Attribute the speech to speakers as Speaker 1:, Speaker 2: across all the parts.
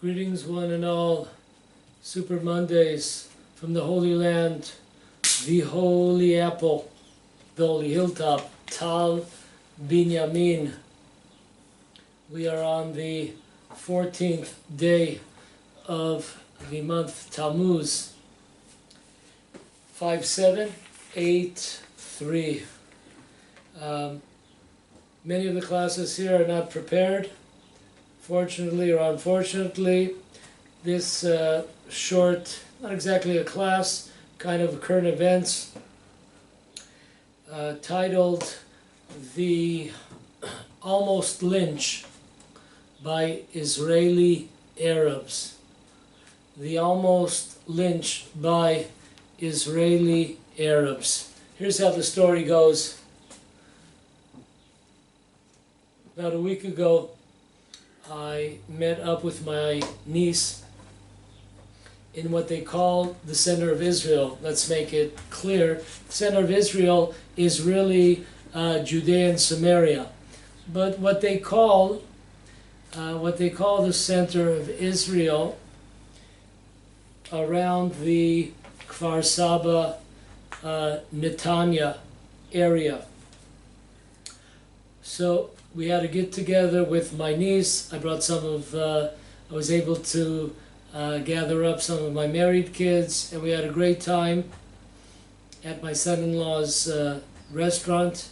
Speaker 1: Greetings one and all, Super Mondays from the Holy Land, the Holy Apple, the Holy Hilltop, Tal Binyamin. We are on the 14th day of the month Tammuz, 5783. Many of the classes here are not prepared. Fortunately or unfortunately, this short, not exactly a class, kind of current events, titled The Almost Lynch by Israeli Arabs. The Almost Lynch by Israeli Arabs. Here's how the story goes. About a week ago, I met up with my niece in what they call the center of Israel. Let's make it clear. The center of Israel is really Judea and Samaria. But what they call the center of Israel around the Kfar Saba, Netanya area. So we had a get together with my niece. I brought I was able to gather up some of my married kids, and we had a great time at my son-in-law's restaurant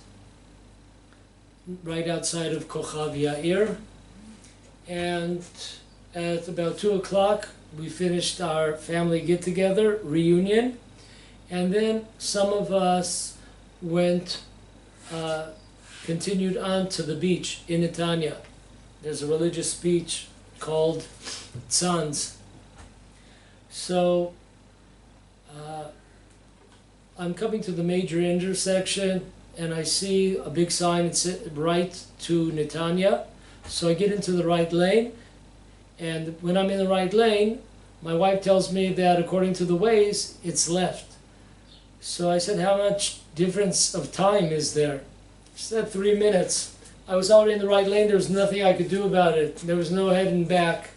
Speaker 1: right outside of Kochav Yair. And at about 2 o'clock, we finished our family get-together reunion, and then some of us continued on to the beach in Netanya. There's a religious beach called Tzanz. So I'm coming to the major intersection, and I see a big sign. It's right to Netanya. So I get into the right lane, and when I'm in the right lane, my wife tells me that according to the Waze, it's left. So I said, how much difference of time is there? She said 3 minutes. I was already in the right lane. There was nothing I could do about it. There was no heading back.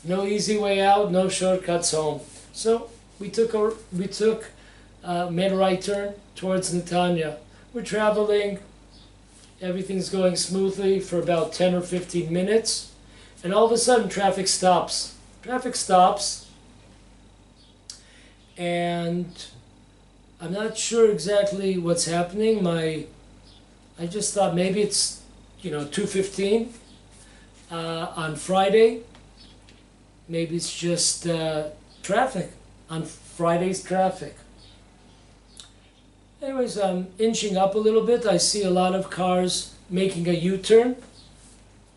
Speaker 1: No easy way out, no shortcuts home. So made a right turn towards Netanya. We're traveling. Everything's going smoothly for about 10 or 15 minutes. And all of a sudden, traffic stops. Traffic stops. And I'm not sure exactly what's happening. I just thought maybe it's, 2:15 on Friday. Maybe it's just traffic, on Friday's traffic. Anyways, I'm inching up a little bit. I see a lot of cars making a U-turn.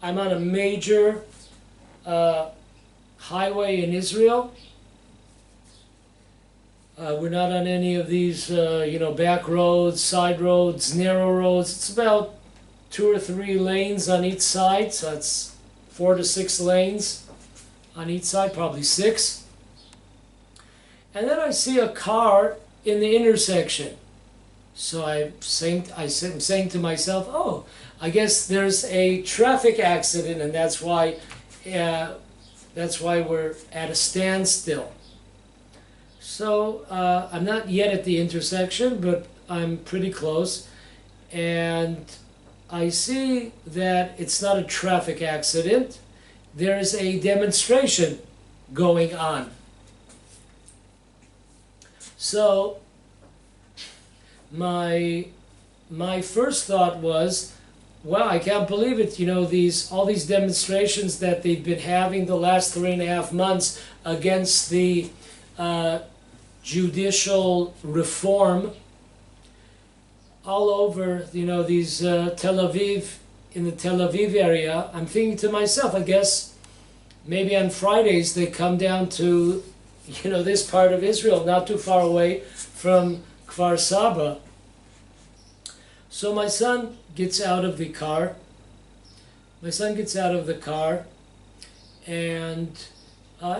Speaker 1: I'm on a major highway in Israel. We're not on any of these, back roads, side roads, narrow roads. It's about 2 or 3 lanes on each side, so that's 4 to 6 lanes on each side, probably 6. And then I see a car in the intersection. So I'm saying to myself, oh, I guess there's a traffic accident, and that's why we're at a standstill. So I'm not yet at the intersection, but I'm pretty close, and I see that it's not a traffic accident. There's a demonstration going on. So my first thought was, wow, I can't believe it. All these demonstrations that they've been having the last 3.5 months against the judicial reform all over, these in the Tel Aviv area. I'm thinking to myself, I guess maybe on Fridays they come down to, this part of Israel, not too far away from Kfar Saba. So my son gets out of the car. And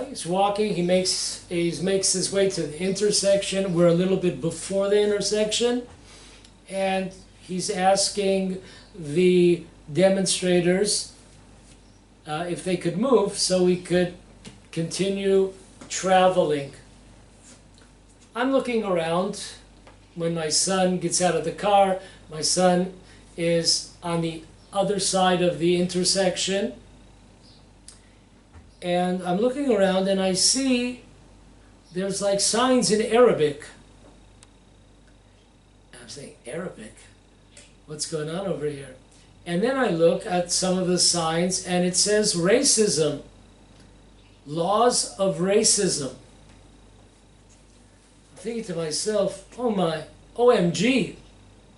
Speaker 1: he's walking. He makes his way to the intersection. We're a little bit before the intersection, and he's asking the demonstrators if they could move so we could continue traveling. I'm looking around when my son gets out of the car. My son is on the other side of the intersection. And I'm looking around and I see there's like signs in Arabic. I'm saying, Arabic? What's going on over here? And then I look at some of the signs and it says racism. Laws of racism. I'm thinking to myself, oh my, OMG,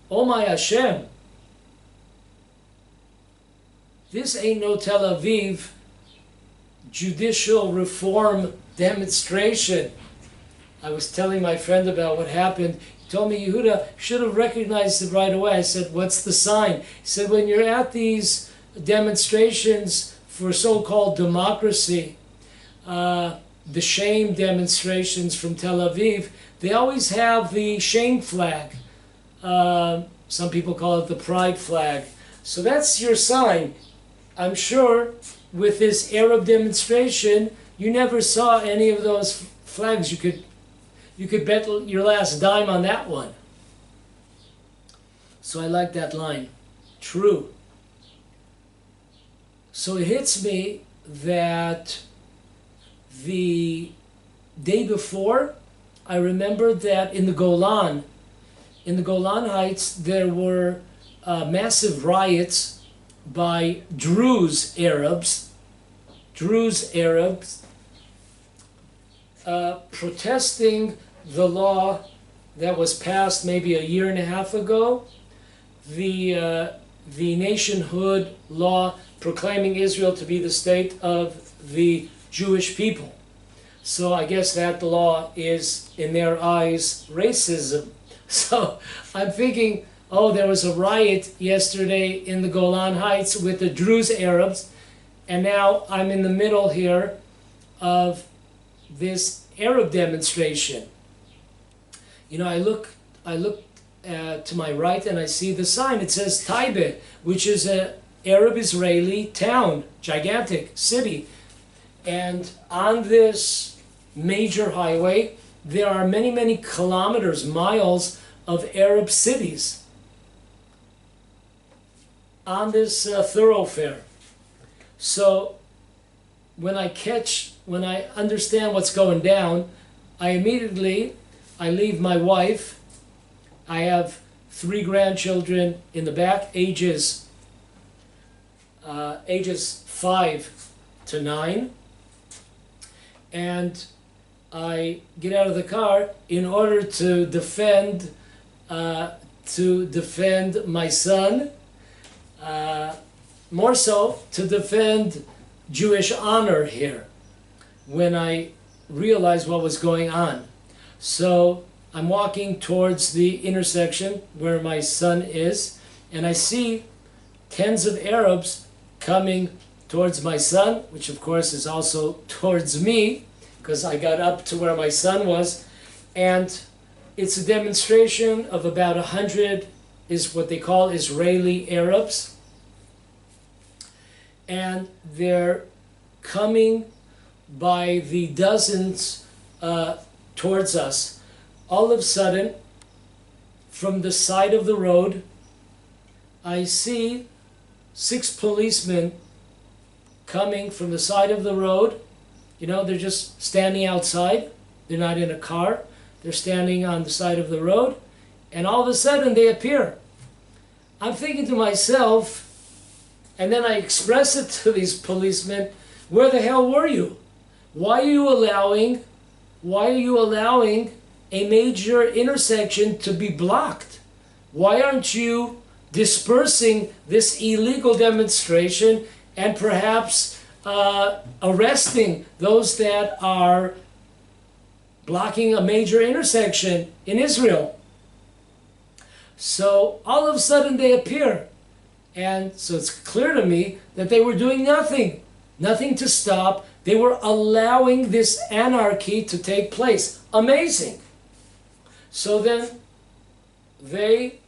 Speaker 1: oh my Hashem. This ain't no Tel Aviv judicial reform demonstration. I was telling my friend about what happened. He told me, Yehudah, should have recognized it right away. I said, what's the sign? He said, when you're at these demonstrations for so-called democracy, the shame demonstrations from Tel Aviv, they always have the shame flag. Some people call it the pride flag. So that's your sign. I'm sure with this Arab demonstration, you never saw any of those flags. You could bet your last dime on that one. So I like that line. True. So it hits me that the day before, I remembered that in the Golan Heights, there were massive riots by Druze Arabs, protesting the law that was passed maybe a year and a half ago, the nationhood law proclaiming Israel to be the state of the Jewish people. So I guess that law is, in their eyes, racism. So I'm thinking, oh, there was a riot yesterday in the Golan Heights with the Druze Arabs, and now I'm in the middle here of this Arab demonstration. You know, I look to my right and I see the sign. It says Taibe, which is an Arab-Israeli town, gigantic city. And on this major highway, there are many, many kilometers, miles of Arab cities on this thoroughfare. So when I understand what's going down, I leave my wife. I have 3 grandchildren in the back, ages 5 to 9. And I get out of the car in order to defend my son, more so to defend Jewish honor here when I realized what was going on. So I'm walking towards the intersection where my son is, and I see tens of Arabs coming towards my son, which of course is also towards me, because I got up to where my son was, and it's a demonstration of about 100, is what they call Israeli Arabs, and they're coming by the dozens towards us. All of a sudden, from the side of the road, I see 6 policemen coming from the side of the road. You know, they're just standing outside. They're not in a car. They're standing on the side of the road. And all of a sudden, they appear. I'm thinking to myself, and then I express it to these policemen, where the hell were you? Why are you allowing a major intersection to be blocked? Why aren't you dispersing this illegal demonstration and perhaps arresting those that are blocking a major intersection in Israel? So all of a sudden they appear. And so it's clear to me that they were doing nothing to stop. They were allowing this anarchy to take place. Amazing. So then they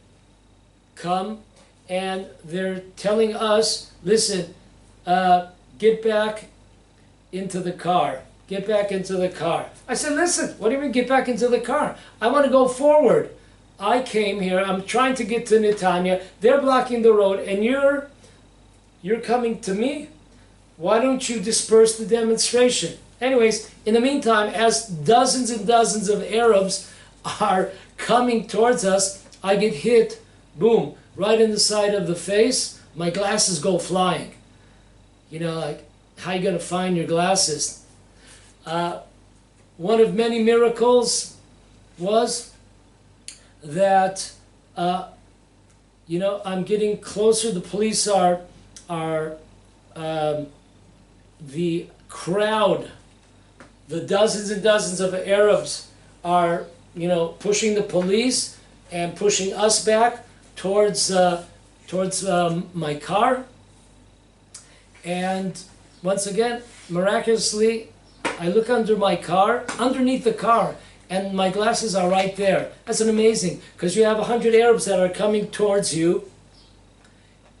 Speaker 1: come and they're telling us, listen, get back into the car. get back into the car. I said, listen, what do you mean get back into the car? I want to go forward. I came here, I'm trying to get to Netanya, they're blocking the road, and you're coming to me? Why don't you disperse the demonstration? Anyways, in the meantime, as dozens and dozens of Arabs are coming towards us, I get hit, boom, right in the side of the face. My glasses go flying. You know, like, how you going to find your glasses? One of many miracles was that, you know, I'm getting closer. The police are the crowd, the dozens and dozens of Arabs are, you know, pushing the police and pushing us back towards my car. And once again, miraculously, I look under my car, underneath the car, and my glasses are right there. That's an amazing, because you have 100 Arabs that are coming towards you,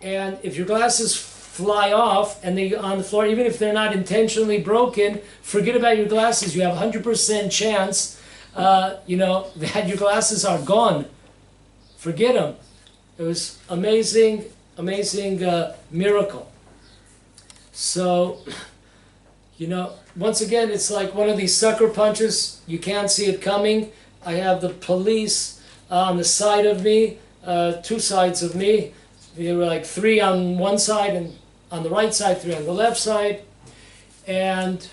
Speaker 1: and if your glasses fly off and they on the floor, even if they're not intentionally broken, forget about your glasses. You have 100% chance, you know, that your glasses are gone. Forget them. It was amazing, amazing miracle. So, you know, once again, it's like one of these sucker punches. You can't see it coming. I have the police on the side of me, two sides of me. There were like 3 on one side and on the right side, 3 on the left side. And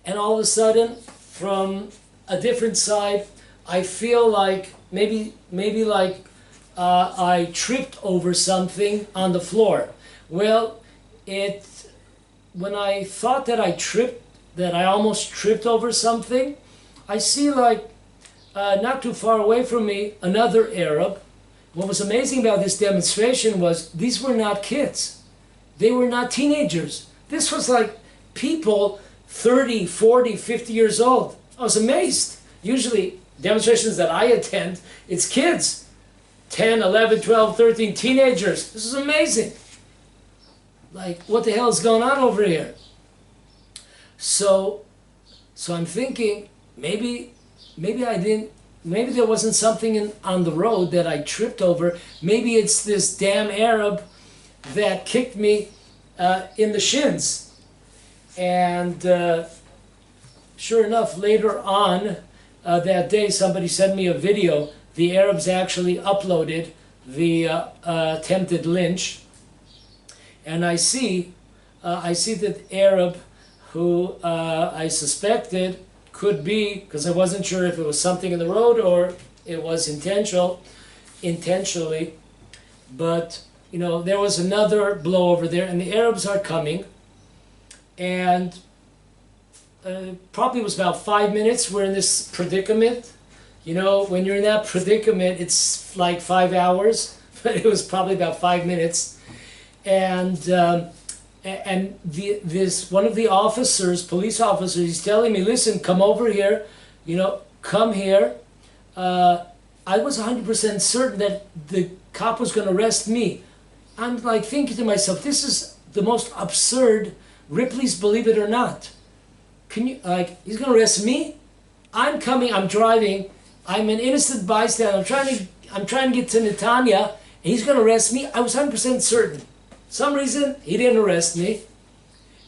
Speaker 1: all of a sudden, from a different side, I feel like maybe like I tripped over something on the floor. Well, when I thought that I almost tripped over something, I see like not too far away from me another Arab. What was amazing about this demonstration was these were not kids. They were not teenagers. This was like people 30, 40, 50 years old. I was amazed. Usually demonstrations that I attend, it's kids. 10, 11, 12, 13 teenagers. This is amazing. Like, what the hell is going on over here? So I'm thinking, maybe there wasn't something on the road that I tripped over. Maybe it's this damn Arab that kicked me in the shins. And sure enough, later on that day, somebody sent me a video. The Arabs actually uploaded the attempted lynch. And I see that Arab who I suspected could be, because I wasn't sure if it was something in the road or it was intentionally, but you know, there was another blow over there, and the Arabs are coming, and probably was about 5 minutes. We're in this predicament. You know, when you're in that predicament, it's like 5 hours, but it was probably about 5 minutes. And this one of the officers, police officers, he's telling me, listen, come over here, you know, come here. I was 100% certain that the cop was going to arrest me. I'm like thinking to myself, this is the most absurd, Ripley's Believe It or Not. Can you, like, he's going to arrest me? I'm coming, I'm driving, I'm an innocent bystander, I'm trying to get to Netanya, and he's going to arrest me? I was 100% certain. Some reason, he didn't arrest me.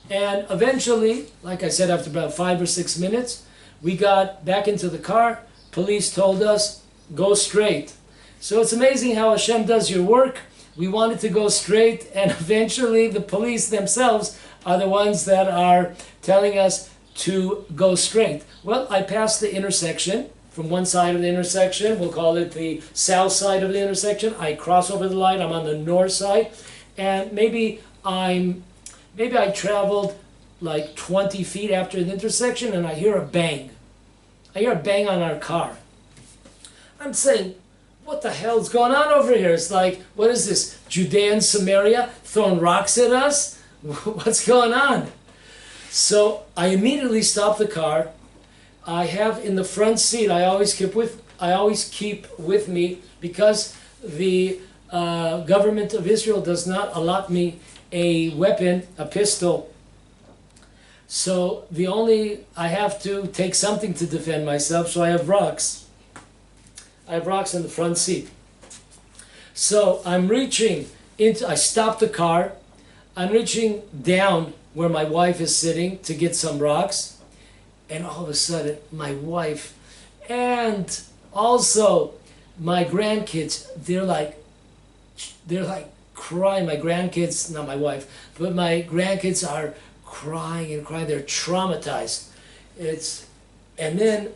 Speaker 1: And eventually, like I said, after about 5 or 6 minutes, we got back into the car. Police told us, go straight. So it's amazing how Hashem does your work. We wanted to go straight, and eventually the police themselves are the ones that are telling us to go straight. Well, I passed the intersection. From one side of the intersection, we'll call it the south side of the intersection. I cross over the line, I'm on the north side. And maybe I traveled like 20 feet after the intersection, and I hear a bang. I hear a bang on our car. I'm saying, what the hell's going on over here? It's like, what is this, Judea and Samaria throwing rocks at us? What's going on? So I immediately stopped the car. I have in the front seat, I always keep with me, because the government of Israel does not allot me a weapon, a pistol. So I have to take something to defend myself, so I have rocks. I have rocks in the front seat. So I'm reaching into, I stop the car, I'm reaching down where my wife is sitting to get some rocks, and all of a sudden my wife and also my grandkids, they're like crying. My grandkids, not my wife, but my grandkids are crying and crying. They're traumatized. And then,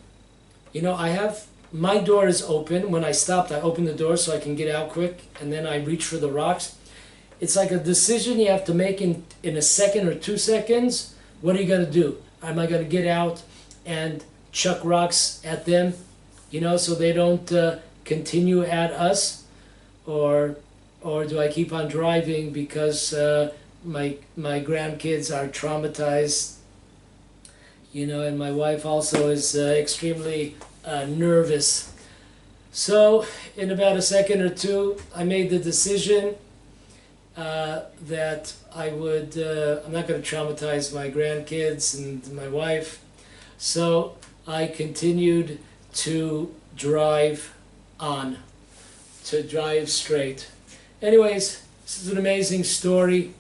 Speaker 1: my door is open. When I stopped, I opened the door so I can get out quick, and then I reach for the rocks. It's like a decision you have to make in a second or 2 seconds. What are you going to do? Am I going to get out and chuck rocks at them, so they don't continue at us? Or do I keep on driving because my grandkids are traumatized, and my wife also is extremely nervous. So in about a second or two, I made the decision that I'm not going to traumatize my grandkids and my wife. So I continued to drive on, to drive straight. Anyways, this is an amazing story.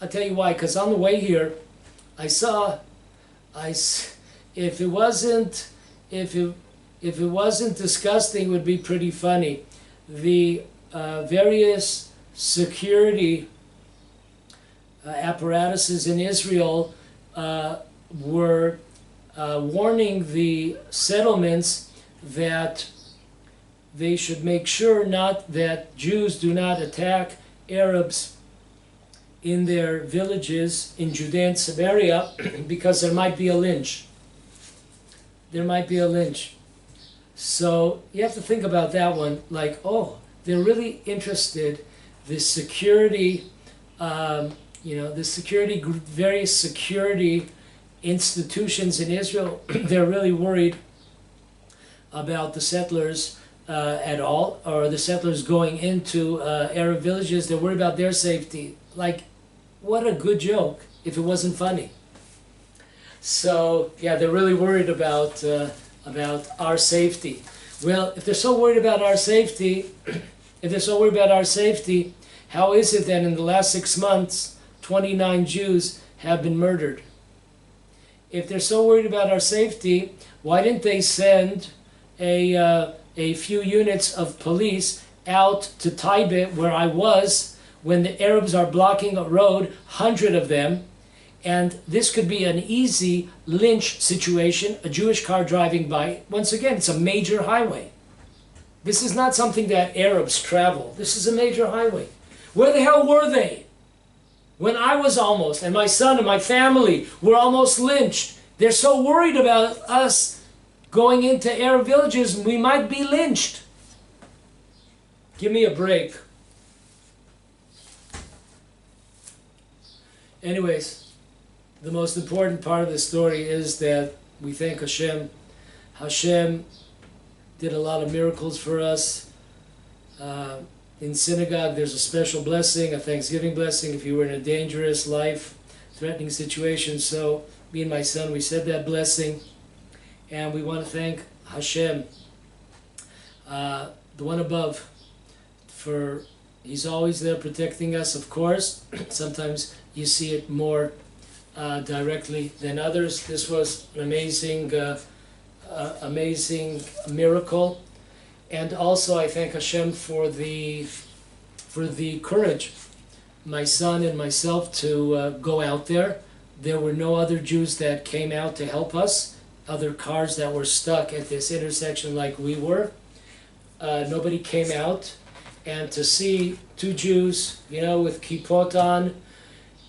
Speaker 1: I'll tell you why, because on the way here, if it wasn't disgusting, it would be pretty funny. The various security apparatuses in Israel were warning the settlements that they should make sure that Jews do not attack Arabs in their villages in Judea and Samaria, because there might be a lynch. There might be a lynch. So you have to think about that one, like, oh, they're really interested. The security, various security institutions in Israel, they're really worried about the settlers at all, or the settlers going into Arab villages. They're worried about their safety. Like, what a good joke if it wasn't funny. So yeah, they're really worried about our safety. Well, if they're so worried about our safety, how is it that in the last 6 months, 29 Jews have been murdered? If they're so worried about our safety, why didn't they send a few units of police out to Taibe, where I was, when the Arabs are blocking a road, 100 of them, and this could be an easy Lynch situation, a Jewish car driving by. Once again, it's a major highway. This is not something that Arabs travel. This is a major highway. Where the hell were they when I was almost, and my son and my family were almost lynched? They're so worried about us going into Arab villages, we might be lynched. Give me a break. Anyways, the most important part of the story is that we thank Hashem. Hashem did a lot of miracles for us. In synagogue, there's a special blessing, a Thanksgiving blessing, if you were in a dangerous, life-threatening situation. So me and my son, we said that blessing. And we want to thank Hashem, the one above, for He's always there protecting us, of course. Sometimes you see it more directly than others. This was an amazing miracle. And also I thank Hashem for the courage, my son and myself, to go out there. There were no other Jews that came out to help us, other cars that were stuck at this intersection like we were. Nobody came out. And to see two Jews, with kippot on,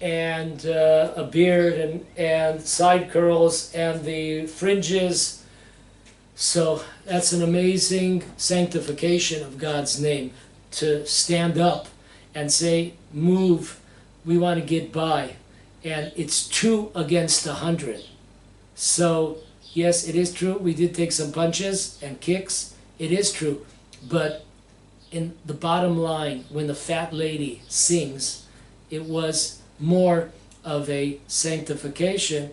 Speaker 1: and a beard and side curls and the fringes. So that's an amazing sanctification of God's name, to stand up and say, move, we want to get by. And it's 2 against 100. So yes, it is true, we did take some punches and kicks. It is true. But in the bottom line, when the fat lady sings, it was more of a sanctification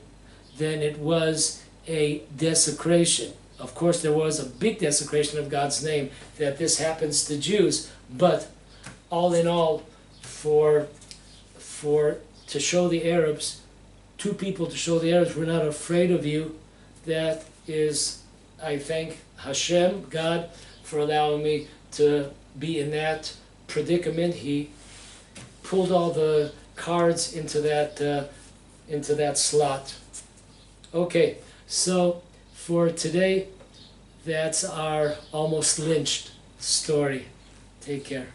Speaker 1: than it was a desecration. Of course, there was a big desecration of God's name, that this happens to Jews, but all in all, to show the Arabs, two people to show the Arabs, we're not afraid of you. That is, I thank Hashem, God, for allowing me to be in that predicament. He pulled all the cards into that slot. Okay, so for today, that's our almost lynched story. Take care.